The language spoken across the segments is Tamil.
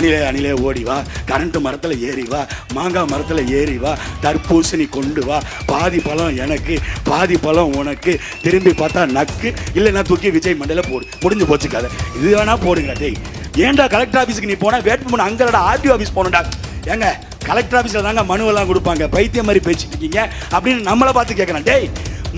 அணிலே அணிலே ஓடி வா, கரண்ட் மரத்தில் ஏறி வா, மாங்காய் மரத்தில் ஏறி வா, தர்பூசணி கொண்டு வா, பாதி பழம் எனக்கு பாதி பழம் உனக்கு, திரும்பி பார்த்தா நக்கு, இல்லைன்னா தூக்கி விஜய் மண்டையில் போடு, முடிஞ்சு போச்சு கதை. இது வேணா போடுங்க. டேய் ஏன்டா கலெக்டர் ஆஃபீஸுக்கு நீ போனால் வேட்புமனு அங்கடா ஆர்டிஓ ஆஃபீஸ் போகணும்டா. ஏங்க கலெக்டர் ஆஃபீஸில் தாங்க மனுவெல்லாம் கொடுப்பாங்க, பைத்தியம் மாதிரி பேசிட்டு இருக்கீங்க அப்படின்னு நம்மளை பார்த்து கேட்குறேன். டேய்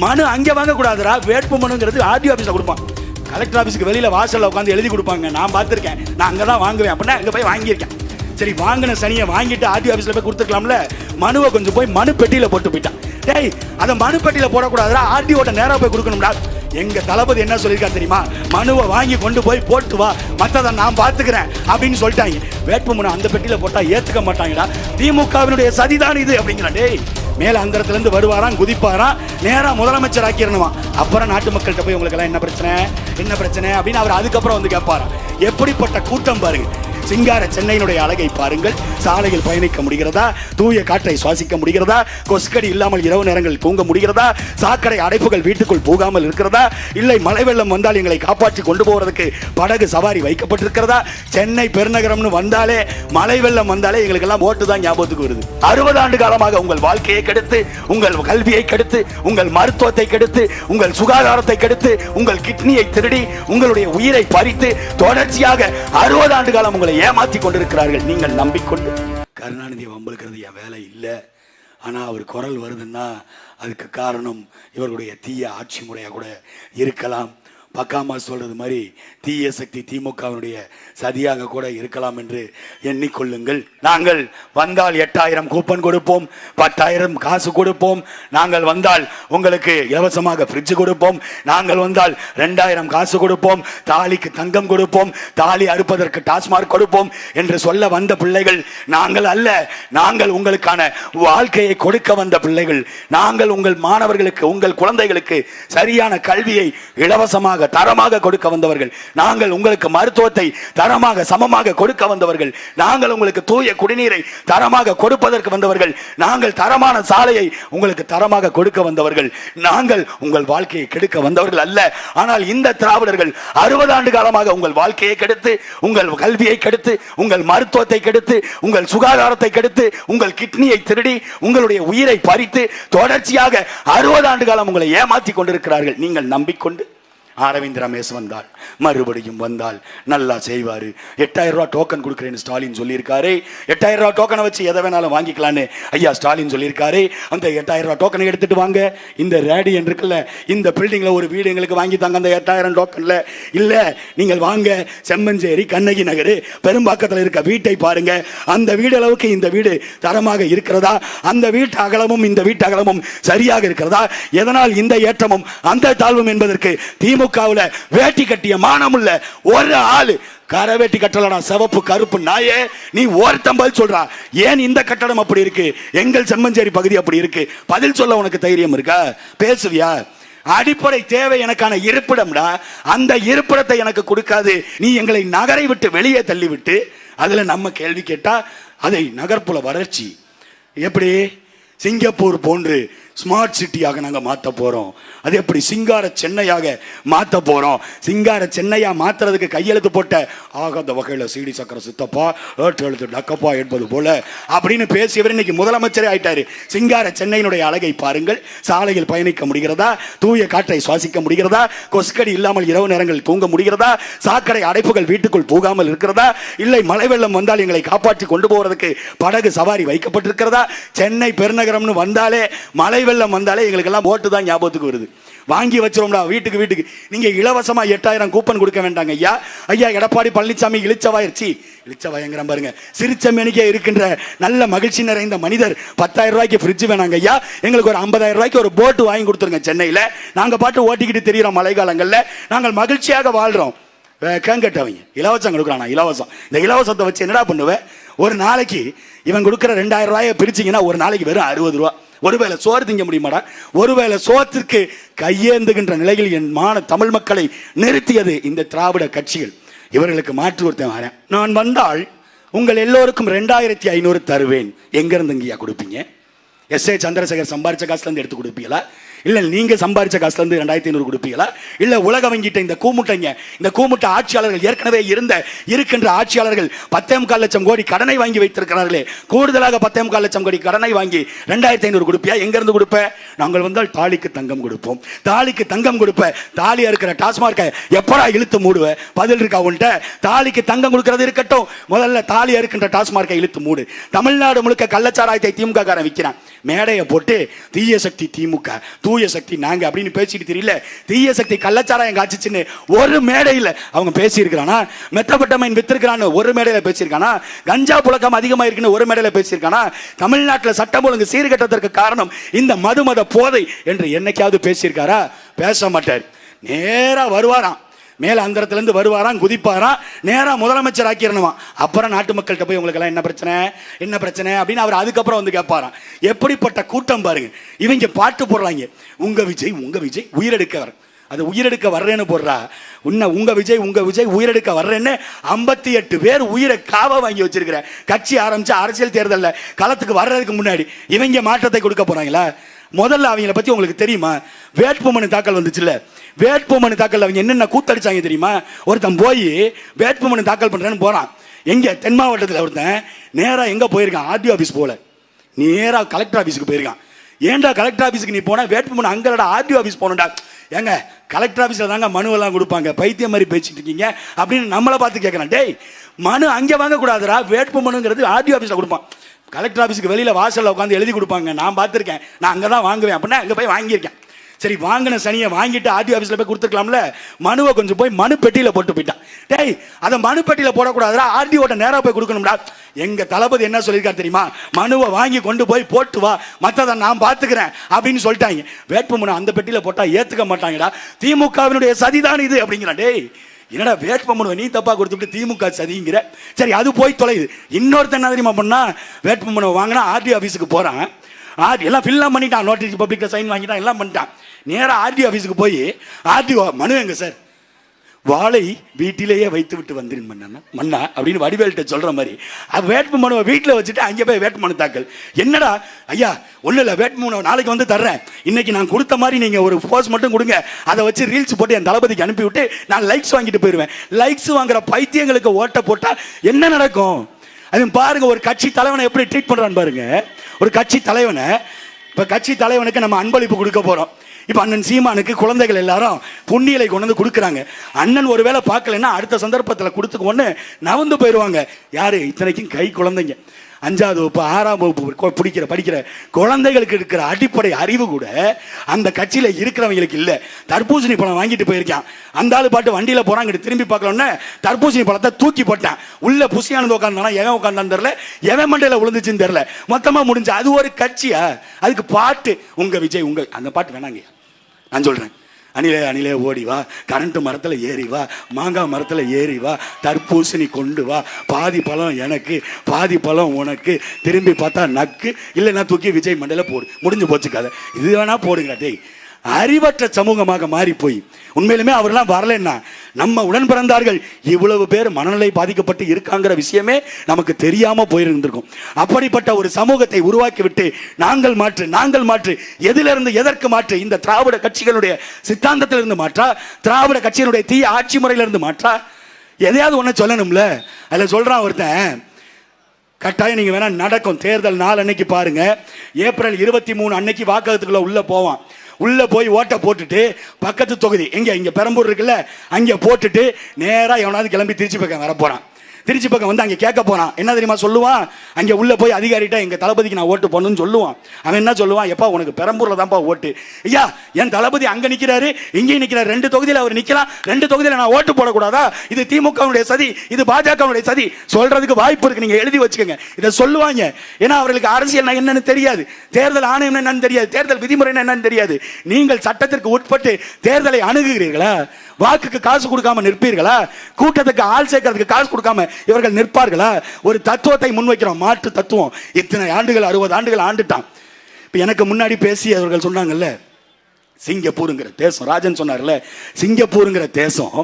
மனு அங்கே வாங்கக்கூடாதுரா, வேட்புமனுங்கிறது ஆர்டிஓ ஆஃபீஸில் கொடுப்பான். கலெக்டர் ஆஃபீஸுக்கு வெளியில் வாசலில் உட்காந்து எழுதி கொடுப்பாங்க, நான் பார்த்துருக்கேன், நான் அங்கே தான் வாங்குவேன் அப்படின்னா அங்கே போய் வாங்கியிருக்கேன். சரி வாங்கின சனியை வாங்கிட்டு ஆர்டிஓ ஆஃபீஸில் போய் கொடுத்துருக்கலாம்ல, மனுவை கொஞ்சம் போய் மனு பெட்டியில் போட்டு போயிட்டான். டேய் அதை மனு பெட்டியில் போடக்கூடாதுரா, ஆர்டிஓட்ட நேராக போய் கொடுக்கணும்டா. எங்க தளபதி என்ன சொல்லியிருக்கா தெரியுமா, மனுவை வாங்கி கொண்டு போய் போட்டு வா, மற்றதை நான் பார்த்துக்கிறேன் அப்படின்னு சொல்லிட்டாங்க. வேட்புமனு அந்த பெட்டியில் போட்டால் ஏற்றுக்க மாட்டாங்கடா, திமுகவினுடைய சதிதான் இது அப்படிங்கிறா. டேய் மேல அந்தரத்துலேருந்து வருவாராம், குதிப்பாராம், நேராக முதலமைச்சர் ஆக்கிடணுமா. அப்புறம் நாட்டு மக்கள்கிட்ட போய் உங்களுக்கெல்லாம் என்ன பிரச்சனை அப்படின்னு அவர் அதுக்கப்புறம் வந்து கேட்பாராம். எப்படிப்பட்ட கூட்டம் பாருங்க. சிங்கார சென்னையினுடைய அழகை பாருங்கள். சாலையில் பயணிக்க முடிகிறதா, தூய காற்றை சுவாசிக்க முடிகிறதா, கொசுக்கடி இல்லாமல் இரவு நேரங்களில் தூங்க முடிகிறதா, சாக்கடை அடைப்புகள் வீட்டுக்குள் போகாமல் இருக்கிறதா, இல்லை மழை வெள்ளம் வந்தால் எங்களை காப்பாற்றி கொண்டு போவதற்கு படகு சவாரி வைக்கப்பட்டிருக்கிறதா. சென்னை பெருநகரம்னு வந்தாலே, மழை வெள்ளம் வந்தாலே எங்களுக்கெல்லாம் ஓட்டு தான் ஞாபகத்துக்கு வருது. 60 ஆண்டு காலமாக உங்கள் வாழ்க்கையை கெடுத்து, உங்கள் கல்வியை கெடுத்து, உங்கள் மருத்துவத்தை கெடுத்து, உங்கள் சுகாதாரத்தை கெடுத்து, உங்கள் கிட்னியை திருடி, உங்களுடைய உயிரை பறித்து, தொடர்ச்சியாக 60 ஆண்டு காலம் உங்களை ஏமாத்தி கொண்டிருக்கிறார்கள். நீங்கள் நம்பிக்கொண்டு கருணாநிதியை வம்பளுக்கிறது என் வேலை இல்லை, ஆனால் அவர் குரல் வருதுன்னா அதுக்கு காரணம் இவர்களுடைய தீய ஆட்சி முறையாக கூட இருக்கலாம். பக்காமா சொல்றது மாதிரி தீய சக்தி திமுகவினுடைய சதியாக கூட இருக்கலாம் என்று எண்ணிக்கொள்ளுங்கள். நாங்கள் வந்தால் 8000 கூப்பன் கொடுப்போம், 10,000 காசு கொடுப்போம், நாங்கள் வந்தால் உங்களுக்கு இலவசமாக ஃப்ரிட்ஜ் கொடுப்போம், நாங்கள் வந்தால் 2000 காசு கொடுப்போம், தாலிக்கு தங்கம் கொடுப்போம், தாலி அறுப்பதற்கு டாஸ்மார்க் கொடுப்போம் என்று சொல்ல வந்த பிள்ளைகள் நாங்கள் அல்ல. நாங்கள் உங்களுக்கான வாழ்க்கையை கொடுக்க வந்த பிள்ளைகள். நாங்கள் உங்கள் மாணவர்களுக்கு, உங்கள் குழந்தைகளுக்கு சரியான கல்வியை இலவசமாக தரமாக கொடுக்க வந்தவர்கள். நாங்கள் உங்களுக்கு மருத்துவத்தை தரமாக சமமாக கொடுக்க வந்தவர்கள். நாங்கள் உங்களுக்கு தூய குடிநீரை தரமாக கொடுப்பதற்கு வந்தவர்கள். நாங்கள் தரமான சாலையை உங்களுக்கு தரமாக கொடுக்க வந்தவர்கள். நாங்கள் உங்கள் வாழ்க்கையை கெடுக்க வந்தவர்கள் அல்ல. ஆனால் இந்த திராவிடர்கள் 60 ஆண்டு காலமாக உங்கள் வாழ்க்கையை கெடுத்து, உங்கள் கல்வியை கெடுத்து, உங்கள் மருத்துவத்தை கெடுத்து, உங்கள் சுகாதாரத்தை கெடுத்து, உங்கள் கிட்னியை திருடி, உங்களுடைய உயிரை பறித்து, தொடர்ச்சியாக 60 ஆண்டு காலம் உங்களை ஏமாற்றி கொண்டிருக்கிறார்கள். நீங்கள் நம்பிக்கொண்டு அரவிந்த் ரமேஷ் வந்தால், மறுபடியும் வந்தால் நல்லா செய்வார். 8000 ரூபா டோக்கன் கொடுக்குறேன்னு ஸ்டாலின் சொல்லியிருக்காரு. 8000 ரூபா டோக்கனை வச்சு எதை வேணாலும் வாங்கிக்கலான்னு ஐயா ஸ்டாலின் சொல்லியிருக்காரு. அந்த 8000 ரூபா டோக்கனை எடுத்துட்டு வாங்க, இந்த ரேடியன் இருக்குல்ல, இந்த பில்டிங்கில் ஒரு வீடு எங்களுக்கு வாங்கி தாங்க அந்த 8000 டோக்கனில். இல்லை நீங்கள் வாங்க, செம்மஞ்சேரி, கண்ணகி நகர், பெரும்பாக்கத்தில் இருக்க வீட்டை பாருங்க. அந்த வீடு அளவுக்கு இந்த வீடு தரமாக இருக்கிறதா, அந்த வீட்டு அகலமும் இந்த வீட்டு அகலமும் சரியாக இருக்கிறதா, எதனால் இந்த ஏற்றமும் அந்த தாழ்வும் என்பதற்கு திமுக வேட்டி கட்டிய மானமுள்ள ஒரு ஆளு, கரவேட்டி கட்டலடா சிவப்பு கருப்பு நாயே, நீ ஒருத்தம்பல் சொல்றா. ஏன் இந்த கட்டடம் அப்படி இருக்கு, எங்கள் செம்மஞ்சேரி பகுதி அப்படி இருக்கு, பதில் சொல்ல உனக்கு தைரியம் இருக்கா? பேசுவியா? அடிப்படை தேவை எனக்கான இருப்பிடம்டா, அந்த இருப்பிடத்தை எனக்கு கொடுக்காது நீ எங்களை நகரை விட்டு வெளியே தள்ளிவிட்டு, அதுல நம்ம கேள்வி கேட்டா அதை நகர்ப்புற வளர்ச்சி எப்படி சிங்கப்பூர் போன்று ஸ்மார்ட் சிட்டியாக நாங்கள் மாற்ற போகிறோம். அது எப்படி சிங்கார சென்னையாக மாற்ற போகிறோம். சிங்கார சென்னையாக மாற்றுறதுக்கு கையெழுத்து போட்ட ஆகாத வகையில் சிடி சக்கர சித்தப்பா எழுத்து டக்கப்பா என்பது போல அப்படின்னு பேசியவர் இன்னைக்கு முதலமைச்சரே ஆயிட்டாரு. சிங்கார சென்னையினுடைய அழகை பாருங்கள். சாலையில் பயணிக்க முடிகிறதா, தூய காற்றை சுவாசிக்க முடிகிறதா, கொசுக்கடி இல்லாமல் இரவு நேரங்களில் தூங்க முடிகிறதா, சாக்கடை அடைப்புகள் வீட்டுக்குள் போகாமல் இருக்கிறதா, இல்லை மழை வெள்ளம் வந்தால் எங்களை காப்பாற்றி கொண்டு போவதற்கு படகு சவாரி வைக்கப்பட்டிருக்கிறதா. சென்னை பெருநகரம்னு வந்தாலே, மழை வெள்ளம் வந்தாலே எங்களுக்கு எல்லாம் ஓட்டு தான் ஞாபகத்துக்கு வருது. வாங்கி வச்சிரோம்டா வீட்டுக்கு வீட்டுக்கு. நீங்க இலவசமா 8000 கூப்பன் கொடுக்க வேண்டாங்க ஐயா. ஐயா எடப்பாடி பழனிசாமி இளிச்சவாயங்கிற பாருங்க, சிரிச்சமேனிக்கே இருக்கின்ற நல்ல மகிழ்ச்சி நிறைந்த மனிதர் 10,000 ரூபாய்க்கு ஃப்ரிட்ஜ் வேணாங்க ஐயா, எங்களுக்கு ஒரு 50,000 ரூபாய்க்கு ஒரு போட்டு வாங்கி கொடுத்துருங்க சென்னையில், நாங்க பாட்டு ஓட்டிக்கிட்டு தெரியுறோம் மழை காலங்களில், நாங்கள் மகிழ்ச்சியாக வாழ்றோம். கேட்டவங்க இலவசம் கொடுக்குறானா? இலவசம். இந்த இலவசத்தை வச்சு என்னடா பண்ணுவேன்? ஒரு நாளைக்கு இவன் கொடுக்குற 2000 ரூபாயை பிரிச்சிங்கன்னா ஒரு நாளைக்கு வெறும் 60 ரூபா. ஒருவேளை சோறு திங்க முடியுமாடா? ஒருவேளை சோத்திற்கு கையேந்துகின்ற நிலையில் என் தமிழ் மக்களை நிறுத்தியது இந்த திராவிட கட்சிகள். இவர்களுக்கு மாற்று ஒருத்தன் வரேன், நான் வந்தால் உங்கள் எல்லோருக்கும் 2500 தருவேன். எங்க இருந்து இங்கேயா கொடுப்பீங்க? எஸ்.ஏ. சந்திரசேகர் சம்பாரிச்ச காசுல இருந்து எடுத்து கொடுப்பீங்களா? இல்ல நீங்க சம்பாரிச்ச காசுல இருந்து 2500 கொடுப்பீங்களா? இல்ல உலக வங்கிட்ட இந்த கூமுட்ட ஆட்சியாளர்கள் ஏற்கனவே இருக்கின்ற ஆட்சியாளர்கள் 10.25 லட்சம் கோடி கடனை வாங்கி வைத்திருக்கிறார்களே, கூடுதலாக 10.25 லட்சம் கோடி கடனை வாங்கி 2500 கொடுப்பியா? எங்க இருந்து கொடுப்ப? நாங்கள் வந்தால் தாலிக்கு தங்கம் கொடுப்போம். தாலிக்கு தங்கம் கொடுப்ப, தாலியா இருக்கிற டாஸ்மார்க்கை எப்படா இழுத்து மூடுவ? பதில் இருக்கா உன்கிட்ட? தாலிக்கு தங்கம் கொடுக்கிறது இருக்கட்டும், முதல்ல தாலியா இருக்கின்ற டாஸ்மார்க்கை இழுத்து மூடு. தமிழ்நாடு முழுக்க கள்ளச்சாராயத்தை திமுக காரன் விற்கிறான். மேடையை போட்டு தீய சக்தி திமுக, தூய சக்தி நாங்க அப்படின்னு பேசிட்டு தெரியல. தீய சக்தி கள்ளச்சாராயம் காய்ச்சிச்சுன்னு ஒரு மேடையில் அவங்க பேசியிருக்கானா? மெத்தப்பட்டமைன் வித்திருக்கிறான்னு ஒரு மேடையில் பேசியிருக்கானா? கஞ்சா புழக்கம் அதிகமாக இருக்குன்னு ஒரு மேடையில் பேசியிருக்கானா? தமிழ்நாட்டில் சட்டம் ஒழுங்கு சீர்கட்டத்திற்கு காரணம் இந்த மது போதை என்று என்னைக்காவது பேசியிருக்காரா? பேச மாட்டார். நேரா வருவாராம், மேல அந்தரத்திலிருந்து வருவாராம், குதிப்பாராம், நேரா முதலமைச்சர் ஆக்கிடணுமா. அப்புறம் நாட்டு மக்கள்கிட்ட போய் உங்களுக்கு எல்லாம் என்ன பிரச்சனை அப்படின்னு அவர் அதுக்கப்புறம் வந்து கேட்பாராம். எப்படிப்பட்ட கூட்டம் பாருங்க. இவங்க பாட்டு போடுறாங்க, உங்க விஜய் உயிரெடுக்க வர, அது உயிரெடுக்க வர்றேன்னு போடுறா. உங்க விஜய் உயிரெடுக்க வர்றேன்னு 58 பேர் உயிரை காவ வாங்கி வச்சிருக்கிற கட்சி ஆரம்பிச்சு அரசியல் தேர்தலில் களத்துக்கு வர்றதுக்கு முன்னாடி இவங்க மாற்றத்தை கொடுக்க போறாங்களா? முதல்ல அவங்கள பத்தி உங்களுக்கு தெரியுமா? வேட்புமனு தாக்கல் வந்துச்சுல்ல, வேட்புமனு தாக்கல் அவங்க என்னென்ன கூத்தடிச்சாங்க தெரியுமா? ஒருத்தன் போய் வேட்புமனு தாக்கல் பண்றேன்னு போறான். எங்க தென் மாவட்டத்தில் ஒருத்தன் நேரா எங்க போயிருக்கான்? ஆர்டிஓ ஆஃபீஸ் போல, நேரா கலெக்டர் ஆஃபீஸுக்கு போயிருக்கான். ஏன்டா கலெக்டர் ஆஃபீஸுக்கு நீ போனா? வேட்புமனு அங்கடா ஆர்டிஓ ஆஃபீஸ் போனடா. ஏங்க கலெக்டர் ஆஃபீஸில் தாங்க மனுவெல்லாம் கொடுப்பாங்க, பைத்தியம் மாதிரி பேசிட்டு இருக்கீங்க அப்படின்னு நம்மளை பார்த்து கேட்கறான். டேய், மனு அங்கே வாங்கக்கூடாதுரா, வேட்புமனுங்கிறது ஆர்டிஓ ஆஃபீஸில் கொடுப்பான். கலெக்டர் ஆஃபீஸுக்கு வெளியில் வாசலில் உட்காந்து எழுதி கொடுப்பாங்க, நான் பார்த்துருக்கேன், நான் அங்கே தான் வாங்குவேன் அப்படின்னா அங்கே போய் வாங்கியிருக்கேன். சரி, வாங்கின சனியை வாங்கிட்டு ஆர்டிஓ ஆஃபீஸில் போய் கொடுத்துருக்கலாம்ல. மனுவை கொஞ்சம் போய் மனு பெட்டியில் போட்டு போயிட்டான். டேய், அதை மனு பெட்டியில் போடக்கூடாதுடா, ஆர்டிஓட்ட நேராக போய் கொடுக்கணும்டா. எங்க தளபதி என்ன சொல்லியிருக்காரு தெரியுமா? மனுவை வாங்கி கொண்டு போய் போட்டு வா, மற்றதை நான் பார்த்துக்கிறேன் அப்படின்னு சொல்லிட்டாங்க. வேட்புமனு அந்த பெட்டியில் போட்டால் ஏற்றுக்க மாட்டாங்கடா, திமுகவினுடைய சதிதான் இது அப்படிங்கிறான். டேய், என்னடா வேட்புமனுவை நீ தப்பா கொடுத்துட்டு திமுக சதிங்கிற? சரி, அது போய் தொலையுது. இன்னொருத்தன் என்ன தெரியுமா பண்ணா? வேட்புமனுவை வாங்கினா ஆர்டிஓ ஆஃபீஸுக்கு போறான், எல்லாம் ஃபில்லாம் பண்ணிட்டான், நோட்டீஸ் பப்ளிக்ல சைன் வாங்கிட்டான், எல்லாம் பண்ணிட்டான். நேராக ஆர்டிஓ ஆஃபீஸுக்கு போய் ஆர்டிஓ மனு எங்க சார்? வாளை வீட்டிலேயே வைத்து விட்டு வந்துருன் மன்னா அப்படின்னு வடிவேல்கிட்ட சொல்ற மாதிரி வேட்பு மனுவை வீட்டில் வச்சுட்டு அங்கே போய் வேட்பு மனு தாக்கல். என்னடா ஐயா, ஒன்றும் இல்லை, வேட்பு மனு நாளைக்கு வந்து தர்றேன், இன்னைக்கு நான் கொடுத்த மாதிரி நீங்கள் ஒரு போஸ்ட் மட்டும் கொடுங்க, அதை வச்சு ரீல்ஸ் போட்டு என் தளபதிக்கு அனுப்பி விட்டு நான் லைக்ஸ் வாங்கிட்டு போயிடுவேன். லைக்ஸ் வாங்குற பைத்தியங்களுக்கு ஓட்ட போட்டால் என்ன நடக்கும்? அது பாருங்க, ஒரு கட்சி தலைவனை எப்படி ட்ரீட் பண்ணுறான்னு பாருங்க. ஒரு கட்சி தலைவனை, இப்போ கட்சி தலைவனுக்கு நம்ம அன்பளிப்பு கொடுக்க போகிறோம். இப்போ அண்ணன் சீமானுக்கு குழந்தைகள் எல்லாரும் புண்ணியலை கொண்டு வந்து கொடுக்குறாங்க. அண்ணன் ஒருவேளை பார்க்கலன்னா அடுத்த சந்தர்ப்பத்தில் கொடுத்துக்கொண்டு நவந்து போயிடுவாங்க. யாரு? இத்தனைக்கும் கை குழந்தைங்க, 5ஆவது வகுப்பு 6ஆம் வகுப்பு படிக்கிற குழந்தைகளுக்கு இருக்கிற அடிப்படை அறிவு கூட அந்த கட்சியில இருக்கிறவங்களுக்கு இல்லை. தர்பூசணி பழம் வாங்கிட்டு போயிருக்கான், அந்த ஆளு பாட்டு வண்டியில போறாங்க, திரும்பி பார்க்கலன்னு தர்பூசணி பழத்தை தூக்கி போட்டான். உள்ள புசியானது உட்காந்தானா, எவன் உட்காந்தான்னு தெரியல, எவன் மண்டையில விழுந்துச்சுன்னு தெரியல, மொத்தமா முடிஞ்சு. அது ஒரு கட்சியா? அதுக்கு பாட்டு உங்க விஜய் அந்த பாட்டு வேணாங்க. நான் சொல்றேன், அணிலே ஓடி வா, கரண்ட் மரத்தில் ஏறி வா, மாங்காய் மரத்தில் ஏறி வா, தர்பூசணி கொண்டு வா, பாதி பழம் எனக்கு பாதி பழம் உனக்கு, திரும்பி பார்த்தா நக்கு, இல்லைன்னா தூக்கி விஜய் மண்டையில போடு, முடிஞ்சு போச்சு கதை. இது வேணா போடுங்க. டேய், அறிவற்ற சமூகமாக மாறி போய் உண்மையிலுமே அவரெல்லாம் வரலன்னா நம்ம உடன் பிறந்தார்கள் இவ்வளவு பேர் மனநிலை பாதிக்கப்பட்டு இருக்காங்கிற விஷயமே நமக்கு தெரியாம போயிருந்திருக்கும். அப்படிப்பட்ட ஒரு சமூகத்தை உருவாக்கி விட்டு நாங்கள் மாற்று எதிலிருந்து எதற்கு மாற்று? இந்த திராவிட கட்சிகளுடைய சித்தாந்தத்திலிருந்து மாற்றா? திராவிட கட்சியினுடைய தீய ஆட்சி முறையிலிருந்து மாற்றா? எதையாவது ஒன்று சொல்லணும்ல. அதில் சொல்றான் ஒருத்தன், கட்டாயம் நீங்க வேணா நடக்கும் தேர்தல் நாள் அன்னைக்கு பாருங்க, ஏப்ரல் 23 அன்னைக்கு வாக்ககத்துக்குள்ள உள்ள போவான். உள்ள போய் ஓட்டை போட்டுட்டு பக்கத்து தொகுதி இங்க பெரம்பூர் இருக்குல்ல, அங்க போட்டுட்டு நேரா எவனாவது கிளம்பி திருச்சி பக்கம் வர போறான். திருச்சி பக்கம் வந்து அங்கே கேட்க போறான். என்ன தெரியுமா சொல்லுவான்? அங்கே உள்ள போய் அதிகாரிட்ட எங்க தளபதிக்கு நான் ஓட்டு போடணும்னு சொல்லுவான். அவன் என்ன சொல்லுவான்? எப்பா உனக்கு பெரம்பூர்ல தான்ப்பா ஓட்டு. ஐயா, என் தளபதி அங்க நிக்கிறாரு, இங்கேயும் நிக்கிறாரு, 2 தொகுதியில் அவர் நிக்கலாம், 2 தொகுதியில் நான் ஓட்டு போடக்கூடாதா? இது திமுகவுடைய சதி, இது பாஜகவுடைய சதி சொல்றதுக்கு வாய்ப்பு இருக்கு. நீங்க எழுதி வச்சுக்கோங்க. இதை சொல்லுவாங்க. ஏன்னா அவர்களுக்கு அரசியல் என்னன்னு தெரியாது, தேர்தல் ஆணையம் என்னன்னு தெரியாது, தேர்தல் விதிமுறை என்னன்னு தெரியாது. நீங்கள் சட்டத்திற்கு உட்பட்டு தேர்தலை அணுகுகிறீர்களா? வாக்குக்கு காசு கொடுக்காம நிற்பீர்களா? கூட்டத்துக்கு ஆள் சேர்க்கறதுக்கு காசு கொடுக்காம இவர்கள் நிற்பார்களா? ஒரு தத்துவத்தை முன்வைக்கிறோம், மாற்று தத்துவம். இத்தனை ஆண்டுகள் 60 ஆண்டுகள் ஆண்டுட்டான். இப்ப எனக்கு முன்னாடி பேசி அவர்கள் சொன்னாங்கல்ல, சிங்கப்பூருங்கிற தேசம், ராஜன் சொன்னார்ல, சிங்கப்பூருங்கிற தேசம்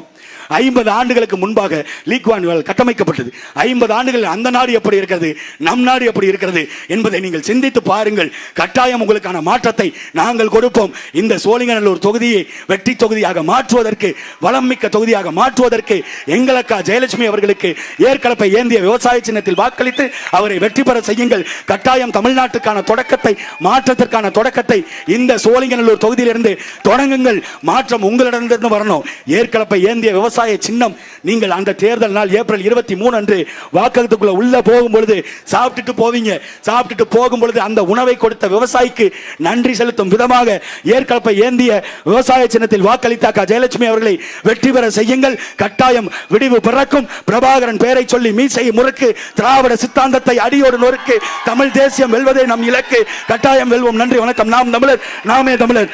50 ஆண்டுகளுக்கு முன்பாக லீக்வான் கட்டமைக்கப்பட்டது. 50 ஆண்டுகள் அந்த நாடு எப்படி இருக்கிறது, நம் நாடு எப்படி இருக்கிறது என்பதை நீங்கள் சிந்தித்து பாருங்கள். கட்டாயம் உங்களுக்கான மாற்றத்தை நாங்கள் கொடுப்போம். இந்த சோழிங்கநல்லூர் தொகுதியை வெற்றி தொகுதியாக மாற்றுவதற்கு, வளம் மிக்க தொகுதியாக மாற்றுவதற்கு எங்களக்கா ஜெயலட்சுமி அவர்களுக்கு ஏற்கலப்பை ஏந்திய விவசாய சின்னத்தில் வாக்களித்து அவரை வெற்றி பெற செய்யுங்கள். கட்டாயம் தமிழ்நாட்டுக்கான தொடக்கத்தை, மாற்றத்திற்கான தொடக்கத்தை இந்த சோழிங்கநல்லூர் தொகுதியிலிருந்து தொடங்குங்கள். மாற்றம் உங்களிடமிருந்து வரணும். ஏற்கலப்பை ஏந்திய விவசாய சின்னம் நீங்கள் அந்த தேர்தல் நாள் ஏப்ரல் 23 அன்று வாக்களத்துக்குள்ள உள்ள போகும்பொழுது சாப்பிட்டுட்டு போவீங்க. சாப்பிட்டுட்டு போகும்பொழுது அந்த உணவை கொடுத்த விவசாயிக்கு நன்றி செலுத்தும் விதமாக ஏற்கலப்பை ஏந்திய விவசாய சின்னத்தில் வாக்களித்தாக்கா ஜெயலட்சுமி அவர்களை வெற்றி பெற செய்யுங்கள். கட்டாயம் விடிவு பிறக்கும். பிரபாகரன் பெயரை சொல்லி மீசை முறுக்கு, திராவிட சித்தாந்தத்தை அடியோடு நொறுக்கு, தமிழ் தேசியம் வெல்வதே நம் இலக்கு. கட்டாயம் வெல்வோம். நன்றி, வணக்கம். நாம் தமிழர், நாமே தமிழர்.